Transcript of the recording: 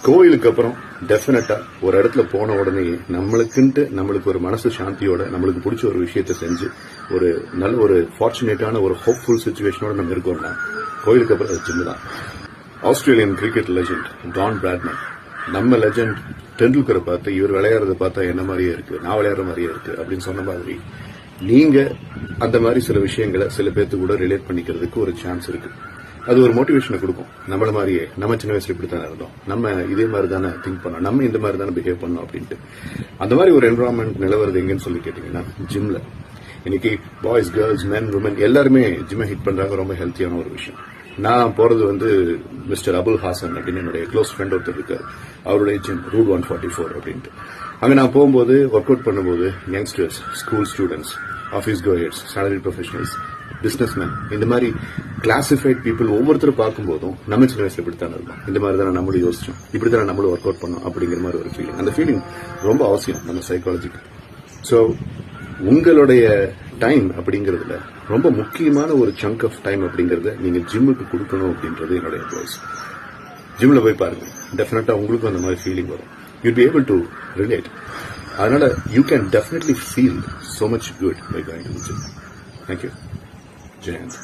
கோயிலுக்கு அப்புறம் டெஃபினட்டா ஒரு இடத்துல போன உடனே நம்மளுக்கு ஒரு மனசு சாந்தியோட நம்மளுக்கு பிடிச்ச ஒரு விஷயத்த செஞ்சு ஒரு நல்ல ஒரு ஃபார்ச்சுனேட்டான ஒரு ஹோப்ஃபுல் சுச்சுவேஷனோட நம்ம இருக்கோம்னா கோயிலுக்கு அப்புறம் அது ஜிம் தான். Australian cricket legend Don Bradman நம்ம லெஜெண்ட் டெண்டுல்கரை பார்த்து இவர் விளையாடுறத பார்த்தா என்ன மாதிரியே இருக்கு, நான் விளையாடுற மாதிரியே இருக்கு அப்படின்னு சொன்ன மாதிரி நீங்க அந்த மாதிரி சில விஷயங்களை சில பேர்த்து கூட ரிலேட் பண்ணிக்கிறதுக்கு ஒரு சான்ஸ் இருக்கு. அது ஒரு மோட்டிவேஷனை கொடுக்கும். நம்மள மாதிரியே நம்ம சின்ன வயசுல இப்படித்தானே இருந்தோம், நம்ம இதே மாதிரி தானே திங்க் பண்ணோம், நம்ம இந்த மாதிரி தானே பிஹேவ் பண்ணோம் அப்படின்ட்டு. அந்த மாதிரி ஒரு என்வரான்மெண்ட் நிலவரது எங்கன்னு சொல்லி கேட்டீங்கன்னா ஜிம்ல. இன்னைக்கு பாய்ஸ், கேர்ள்ஸ், மென், உமன் எல்லாருமே ஜிம்மை ஹிட் பண்றாங்க. ரொம்ப ஹெல்த்தியான ஒரு விஷயம். நான் போறது மிஸ்டர் அபுல் ஹாசன் அப்படின்னு என்னுடைய க்ளோஸ் ஃப்ரெண்ட் ஒருத்தர் இருக்காரு. அவருடைய ஜிம் ரூட் 144 அப்படின்ட்டு. அங்க நான் போகும்போது ஒர்க் அவுட் பண்ணும்போது youngsters, school students, office chores, salary professionals, businessman, இந்த மாதிரி கிளாசிஃபைட் பீப்புள் ஒவ்வொருத்தரும் பார்க்கும்போதும் நம்ம சின்ன வயசுல இப்படித்தானே இருக்கும், இந்த மாதிரி தானே நம்மளும் யோசிச்சோம், இப்படித்தானே நம்மளும் ஒர்க் அவுட் பண்ணோம் அப்படிங்கிற மாதிரி ஒரு ஃபீலிங். அந்த ஃபீலிங் ரொம்ப அவசியம் நம்ம சைக்காலஜிக்கு. ஸோ உங்களுடைய டைம் அப்படிங்கறதுல ரொம்ப முக்கியமான ஒரு சங்க் ஆஃப் டைம் அப்படிங்கறத நீங்க ஜிம்முக்கு கொடுக்கணும் அப்படின்றது என்னுடைய அட்வைஸ். ஜிம்ல போய் பாருங்க, டெஃபினட்டா உங்களுக்கும் அந்த மாதிரி ஃபீலிங் வரும். You'll be able to relate. அதனால you can definitely feel so much good by going to the gym. Thank you. Jai Hind.